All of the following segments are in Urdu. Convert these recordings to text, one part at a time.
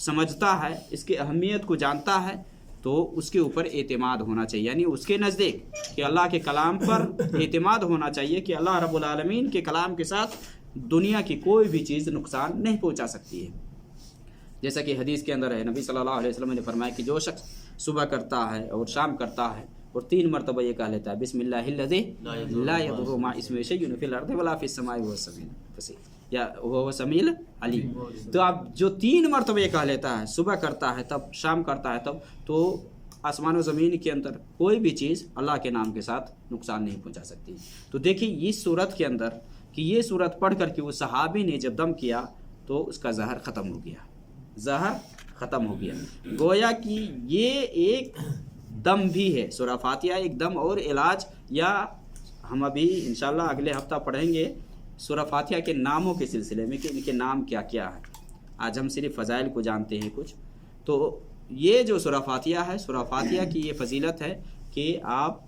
سمجھتا ہے، اس کی اہمیت کو جانتا ہے، تو اس کے اوپر اعتماد ہونا چاہیے، یعنی اس کے نزدیک کہ اللہ کے کلام پر اعتماد ہونا چاہیے کہ اللہ رب العالمین کے کلام کے ساتھ دنیا کی کوئی بھی چیز نقصان نہیں پہنچا سکتی ہے۔ جیسا کہ حدیث کے اندر ہے، نبی صلی اللہ علیہ وسلم نے فرمایا کہ جو شخص صبح کرتا ہے اور شام کرتا ہے اور 3 مرتبہ یہ کہہ لیتا ہے بسم اللہ الذی لا یضر مع اسمہ شیء فی الارض ولا فی السماء وهو السمیع البصیر یا وهو السمیع العلیم، تو اب جو 3 مرتبہ یہ کہہ لیتا ہے، صبح کرتا ہے تب، شام کرتا ہے تب، تو آسمان و زمین کے اندر کوئی بھی چیز اللہ کے نام کے ساتھ نقصان نہیں پہنچا سکتی۔ تو دیکھیے اس صورت کے اندر کہ یہ صورت پڑھ کر کے وہ صحابی نے جب دم کیا تو اس کا زہر ختم ہو گیا، زہر ختم ہو گیا، گویا کہ یہ ایک دم بھی ہے، سورہ فاتحہ ایک دم اور علاج۔ یا ہم ابھی انشاءاللہ اگلے ہفتہ پڑھیں گے سورہ فاتحہ کے ناموں کے سلسلے میں کہ ان کے نام کیا کیا ہے، آج ہم صرف فضائل کو جانتے ہیں کچھ۔ تو یہ جو سورہ فاتحہ ہے، سورہ فاتحہ کی یہ فضیلت ہے کہ آپ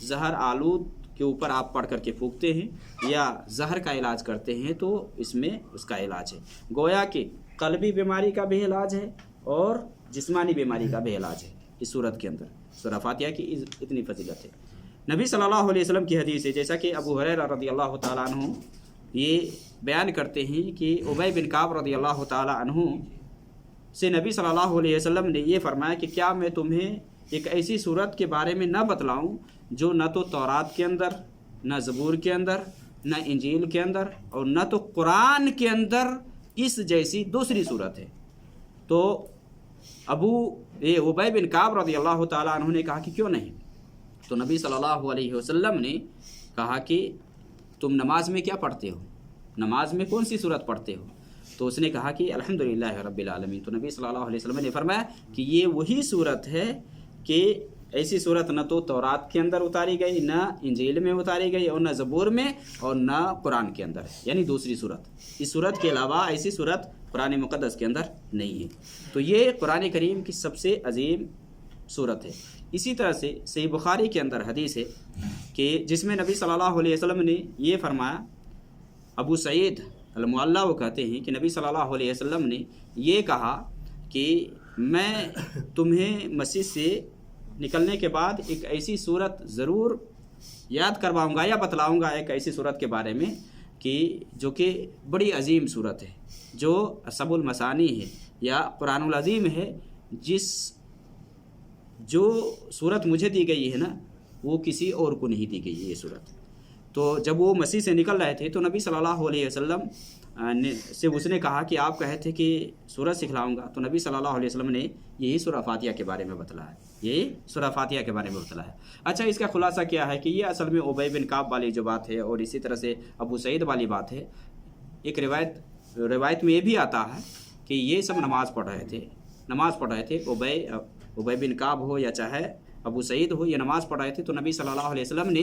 زہر آلود کے اوپر آپ پڑھ کر کے پھونکتے ہیں یا زہر کا علاج کرتے ہیں تو اس میں اس کا علاج ہے، گویا کہ قلبی بیماری کا بھی علاج ہے اور جسمانی بیماری کا بھی علاج ہے۔ اس صورت کے اندر سورہ فاتحہ کی اتنی فضیلت ہے۔ نبی صلی اللہ علیہ وسلم کی حدیث ہے، جیسا کہ ابو ہریرہ رضی اللہ تعالیٰ عنہ یہ بیان کرتے ہیں کہ ابی بن کعب رضی اللہ تعالیٰ عنہ سے نبی صلی اللہ علیہ وسلم نے یہ فرمایا کہ کیا میں تمہیں ایک ایسی صورت کے بارے میں نہ بتلاؤں جو نہ تو تورات کے اندر، نہ زبور کے اندر، نہ انجیل کے اندر اور نہ تو قرآن کے اندر اس جیسی دوسری صورت ہے۔ تو ابی بن کعب رضی اللہ تعالیٰ عنہ نے کہا کہ کیوں نہیں؟ تو نبی صلی اللہ علیہ وسلم نے کہا کہ تم نماز میں کیا پڑھتے ہو، نماز میں کون سی صورت پڑھتے ہو؟ تو اس نے کہا کہ الحمدللہ رب العالمین۔ تو نبی صلی اللہ علیہ وسلم نے فرمایا کہ یہ وہی صورت ہے کہ ایسی صورت نہ تو تورات کے اندر اتاری گئی، نہ انجیل میں اتاری گئی اور نہ زبور میں اور نہ قرآن کے اندر، یعنی دوسری صورت۔ اس صورت کے علاوہ ایسی صورت قرآن مقدس کے اندر نہیں ہے۔ تو یہ قرآن کریم کی سب سے عظیم صورت ہے۔ اسی طرح سے صحیح بخاری کے اندر حدیث ہے کہ جس میں نبی صلی اللہ علیہ وسلم نے یہ فرمایا، ابو سعید المعلیٰ وہ کہتے ہیں کہ نبی صلی اللہ علیہ وسلم نے یہ کہا کہ میں تمہیں مسجد سے نکلنے کے بعد ایک ایسی صورت ضرور یاد کرواؤں گا یا بتلاؤں گا، ایک ایسی صورت کے بارے میں کہ جو کہ بڑی عظیم صورت ہے، جو سب المثانی ہے یا قرآن العظیم ہے، جو صورت مجھے دی گئی ہے نا وہ کسی اور کو نہیں دی گئی ہے یہ صورت۔ تو جب وہ مسجد سے نکل رہے تھے تو نبی صلی اللہ علیہ وسلم سے اس نے کہا کہ آپ کہے تھے کہ سورہ سکھلاؤں گا، تو نبی صلی اللہ علیہ وسلم نے یہی سورہ فاتحہ کے بارے میں بتلایا، یہی سورہ فاتحہ کے بارے میں بتلایا۔ اچھا، اس کا خلاصہ کیا ہے کہ یہ اصل میں ابی بن کعب والی جو بات ہے اور اسی طرح سے ابو سعید والی بات ہے، ایک روایت میں یہ بھی آتا ہے کہ یہ سب نماز پڑھ رہے تھے، ابی بن کعب ہو یا چاہے ابو سعید ہو، یہ نماز پڑھ رہے تھے تو نبی صلی اللہ علیہ وسلم نے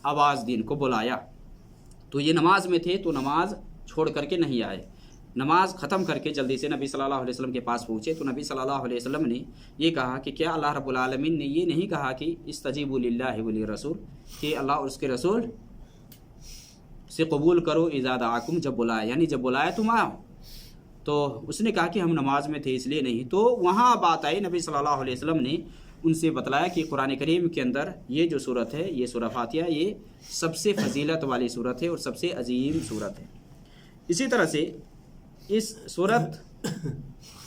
آواز دین کو بلایا، تو یہ نماز میں تھے تو نماز چھوڑ کر کے نہیں آئے، نماز ختم کر کے جلدی سے نبی صلی اللہ علیہ وسلم کے پاس پہنچے۔ تو نبی صلی اللہ علیہ وسلم نے یہ کہا کہ کیا اللہ رب العالمین نے یہ نہیں کہا کہ استجیبوا للہ وللرسول، کہ اللہ اور اس کے رسول سے قبول کرو اذا دعاکم، جب بلایا، یعنی جب بلایا تم آؤ۔ تو اس نے کہا کہ ہم نماز میں تھے اس لیے نہیں۔ تو وہاں بات آئی، نبی صلی اللہ علیہ وسلم نے ان سے بتلایا کہ قرآن کریم کے اندر یہ جو صورت ہے، یہ سورہ فاتحہ، یہ سب سے فضیلت والی صورت ہے اور سب سے عظیم صورت ہے۔ اسی طرح سے اس صورت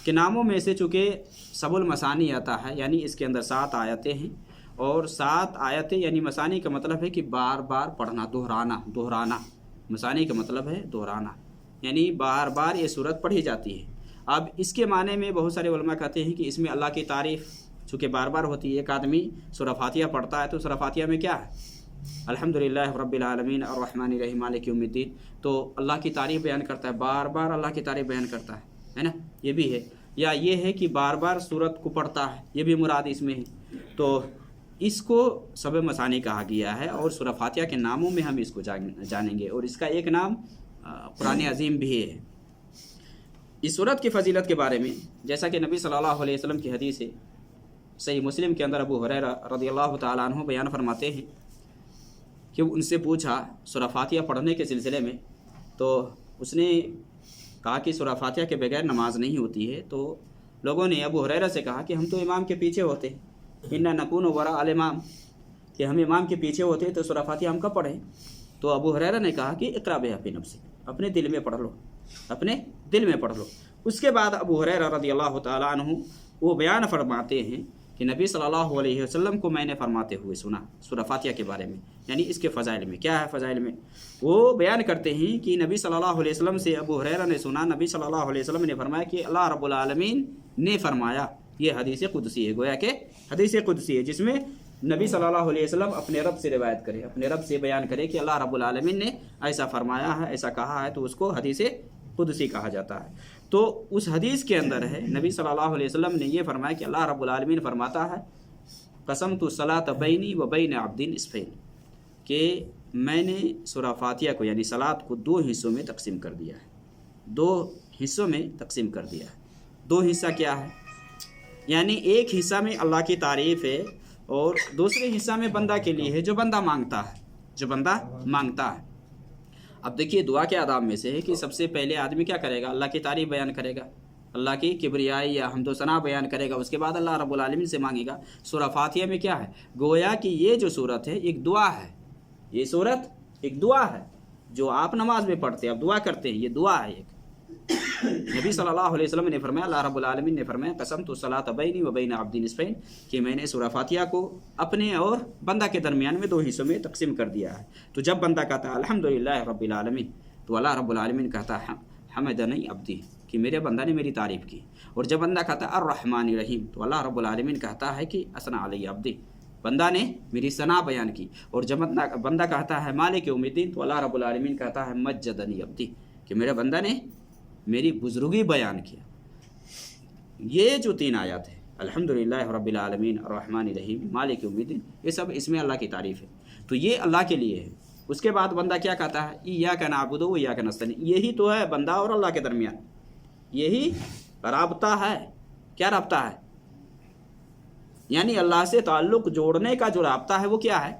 کے ناموں میں سے چونکہ سب المثانی آتا ہے، یعنی اس کے اندر 7 آیتیں ہیں، اور 7 آیتیں یعنی مثانی کا مطلب ہے کہ بار بار پڑھنا، دہرانا۔ مثانی کا مطلب ہے دہرانا، یعنی بار بار یہ صورت پڑھی جاتی ہے۔ اب اس کے معنی میں بہت سارے علماء کہتے ہیں کہ اس میں اللہ کی تعریف چونکہ بار بار ہوتی ہے، ایک آدمی سورہ فاتحہ پڑھتا ہے تو سورہ فاتحہ میں کیا ہے؟ الحمدللہ رب العالمین الرحمن الرحیم مالک یوم الدین، تو اللہ کی تعریف بیان کرتا ہے، بار بار اللہ کی تعریف بیان کرتا ہے نا، یہ بھی ہے۔ یا یہ ہے کہ بار بار صورت کو پڑھتا ہے، یہ بھی مراد اس میں ہے۔ تو اس کو سب مثانی کہا گیا ہے، اور سورہ فاتحہ کے ناموں میں ہم اس کو جانیں گے، اور اس کا ایک نام قرآن عظیم بھی ہے۔ اس صورت کی فضیلت کے بارے میں جیسا کہ نبی صلی اللہ علیہ وسلم کی حدیث ہے، صحیح مسلم کے اندر ابو ہریرہ رضی اللہ تعالیٰ عنہ بیان فرماتے ہیں کہ ان سے پوچھا سورہ فاتحہ پڑھنے کے سلسلے میں، تو اس نے کہا کہ سورہ فاتحہ کے بغیر نماز نہیں ہوتی ہے، تو لوگوں نے ابو ہریرہ سے کہا کہ ہم تو امام کے پیچھے ہوتے ہیں، انا نکون وراء الامام، کہ ہم امام کے پیچھے ہوتے ہیں تو سورہ فاتحہ ہم کب پڑھیں؟ تو ابو ہریرہ نے کہا کہ اقرا بہا فی نفسک، اپنے دل میں پڑھ لو، اپنے دل میں پڑھ لو۔ اس کے بعد ابو ہریرہ رضی اللہ تعالیٰ عنہ وہ بیان فرماتے ہیں کہ نبی صلی اللہ علیہ وسلم کو میں نے فرماتے ہوئے سنا سورہ فاتحہ کے بارے میں، یعنی اس کے فضائل میں کیا ہے۔ فضائل میں وہ بیان کرتے ہیں کہ نبی صلی اللہ علیہ وسلم سے ابو ہریرہ نے سنا، نبی صلی اللہ علیہ وسلم نے فرمایا کہ اللہ رب العالمین نے فرمایا، یہ حدیث قدسی ہے، گویا کہ حدیث قدسی ہے جس میں نبی صلی اللہ علیہ وسلم اپنے رب سے روایت کرے، اپنے رب سے بیان کرے کہ اللہ رب العالمین نے ایسا فرمایا ہے، ایسا کہا ہے، تو اس کو حدیث قدسی کہا جاتا ہے۔ تو اس حدیث کے اندر ہے نبی صلی اللہ علیہ وسلم نے یہ فرمایا کہ اللہ رب العالمین فرماتا ہے قسمت الصلاۃ بینی و بین عبد نصفین، کہ میں نے سورہ فاتحہ کو یعنی صلاۃ کو دو حصوں میں تقسیم کر دیا ہے، دو حصوں میں تقسیم کر دیا ہے۔ دو حصہ کیا ہے؟ یعنی ایک حصہ میں اللہ کی تعریف ہے اور دوسرے حصہ میں بندہ کے لیے ہے، جو بندہ مانگتا ہے، جو بندہ مانگتا ہے۔ اب دیکھیے دعا کے آداب میں سے ہے کہ سب سے پہلے آدمی کیا کرے گا؟ اللہ کی تعریف بیان کرے گا، اللہ کی کبریائی یا حمد و ثنا بیان کرے گا، اس کے بعد اللہ رب العالمین سے مانگے گا۔ سورہ فاتحہ میں کیا ہے؟ گویا کہ یہ جو صورت ہے ایک دعا ہے، یہ صورت ایک دعا ہے جو آپ نماز میں پڑھتے ہیں، آپ دعا کرتے ہیں، یہ دعا ہے ایک۔ نبی صلی اللہ علیہ وسلم نے فرمایا، اللہ رب العالمین نے فرمایا قسمت الصلاۃ بینی و بین عبد نصفین، کہ میں نے سورہ فاتحہ کو اپنے اور بندہ کے درمیان میں دو حصوں میں تقسیم کر دیا ہے۔ تو جب بندہ کہتا ہے الحمدللہ رب العالمین، تو اللہ رب العالمین کہتا ہے حمدنی عبدی، کہ میرے بندہ نے میری تعریف کی۔ اور جب بندہ کہتا ہے الرحمن الرحیم، تو اللہ رب العالمین کہتا ہے کہ اثنا علی عبدی، بندہ نے میری ثنا بیان کی۔ اور جب بندہ کہتا ہے مالک یوم الدین، تو اللہ رب العالمین کہتا ہے مجدنی عبدی، کہ میرے بندہ نے میری بزرگی بیان کیا۔ یہ جو تین آیات ہیں الحمدللہ رب العالمین الرحمن الرحیم مالک یوم الدین، یہ سب اس میں اللہ کی تعریف ہے، تو یہ اللہ کے لیے ہے۔ اس کے بعد بندہ کیا کہتا ہے؟ ایاک نعبد و ایاک نستعین، یہی تو ہے بندہ اور اللہ کے درمیان، یہی رابطہ ہے۔ کیا رابطہ ہے؟ یعنی اللہ سے تعلق جوڑنے کا جو رابطہ ہے وہ کیا ہے؟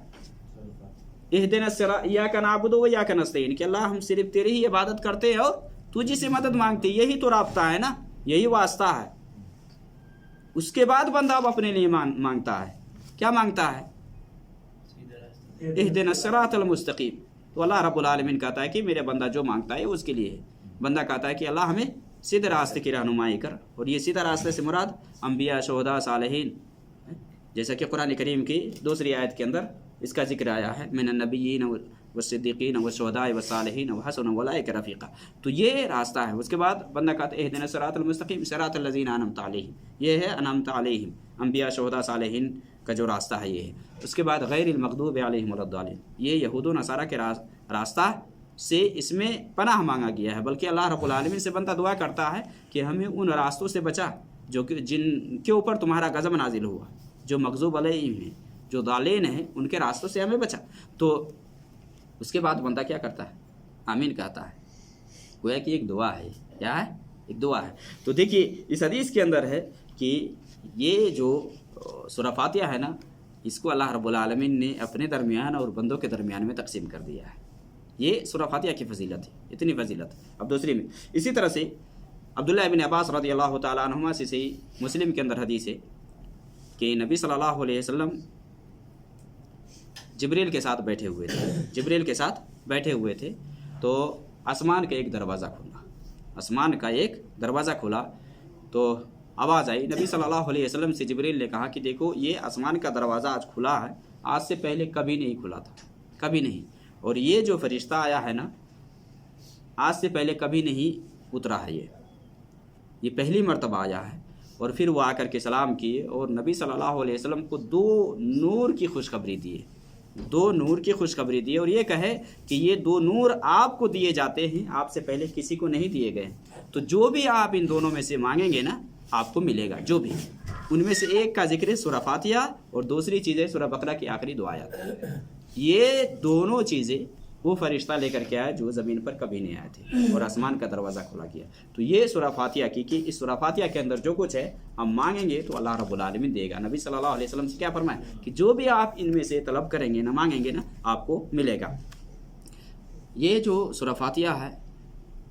اہدنا الصراط ایاک نعبد و ایاک نستعین، کہ اللہ ہم صرف تیری ہی عبادت کرتے ہیں اور تجھ سے مدد مانگتے، یہی تو رابطہ ہے نا، یہی واسطہ ہے۔ اس کے بعد بندہ اب اپنے لیے مانگتا ہے، کیا مانگتا ہے؟ اہدنا الصراط المستقیم، تو اللہ رب العالمین کہتا ہے کہ میرے بندہ جو مانگتا ہے اس کے لیے ہے۔ بندہ کہتا ہے کہ اللہ ہمیں سیدھے راستے کی رہنمائی کر، اور یہ سیدھا راستے سے مراد انبیاء، شہداء، صالحین، جیسا کہ قرآن کریم کی دوسری آیت کے اندر اس کا ذکر آیا ہے، من النبیین والصدیقین والشہداء والصالحین وحسن اولئک رفیقا، تو یہ راستہ ہے۔ اس کے بعد بندہ کہتا ہے اہدنا الصراط المستقیم صراط الذین انعمت علیہم، یہ ہے انعمت علیہم، انبیاء، شہداء، صالحین کا جو راستہ ہے یہ ہے۔ اس کے بعد غیر المغضوب علیہم ولا الضالین، یہ یہود و نصارہ کے راستہ سے اس میں پناہ مانگا گیا ہے، بلکہ اللہ رب العالمین سے بندہ دعا کرتا ہے کہ ہمیں ان راستوں سے بچا جو کہ جن کے اوپر تمہارا غضب نازل ہوا، جو مغضوب علیہم ہیں، جو ضالین ہیں، ان کے راستوں سے ہمیں بچا۔ تو اس کے بعد بندہ کیا کرتا ہے؟ آمین کہتا ہے، گویا کہ ایک دعا ہے۔ کیا ہے؟ ایک دعا ہے۔ تو دیکھیے اس حدیث کے اندر ہے کہ یہ جو سورہ فاتحہ ہے نا، اس کو اللہ رب العالمین نے اپنے درمیان اور بندوں کے درمیان میں تقسیم کر دیا ہے۔ یہ سورہ فاتحہ کی فضیلت ہے، اتنی فضیلت۔ اب دوسری میں اسی طرح سے عبداللہ بن عباس رضی اللہ تعالیٰ عنہما سے صحیح مسلم کے اندر حدیث ہے کہ نبی صلی اللہ علیہ وسلم جبریل کے ساتھ بیٹھے ہوئے تھے، تو آسمان کا ایک دروازہ کھلا، تو آواز آئی۔ نبی صلی اللہ علیہ وسلم سے جبریل نے کہا کہ دیکھو یہ آسمان کا دروازہ آج کھلا ہے، آج سے پہلے کبھی نہیں کھلا تھا، کبھی نہیں، اور یہ جو فرشتہ آیا ہے نا، آج سے پہلے کبھی نہیں اترا ہے، یہ پہلی مرتبہ آیا ہے۔ اور پھر وہ آ کر کے سلام کیے اور نبی صلی اللہ علیہ وسلم کو دو نور کی خوشخبری دی، اور یہ کہے کہ یہ دو نور آپ کو دیے جاتے ہیں، آپ سے پہلے کسی کو نہیں دیے گئے، تو جو بھی آپ ان دونوں میں سے مانگیں گے نا آپ کو ملے گا۔ جو بھی ان میں سے ایک کا ذکر ہے سورہ فاتحہ، اور دوسری چیز ہے سورہ بقرہ کی آخری دو آیات۔ یہ دونوں چیزیں وہ فرشتہ لے کر کے آئے جو زمین پر کبھی نہیں آئے تھے، اور آسمان کا دروازہ کھلا کیا۔ تو یہ سورہ فاتحہ کی کہ اس سورہ فاتحہ کے اندر جو کچھ ہے ہم مانگیں گے تو اللہ رب العالمین دے گا۔ نبی صلی اللہ علیہ وسلم سے کیا فرمایا کہ جو بھی آپ ان میں سے طلب کریں گے نہ مانگیں گے نا آپ کو ملے گا۔ یہ جو سورہ فاتحہ ہے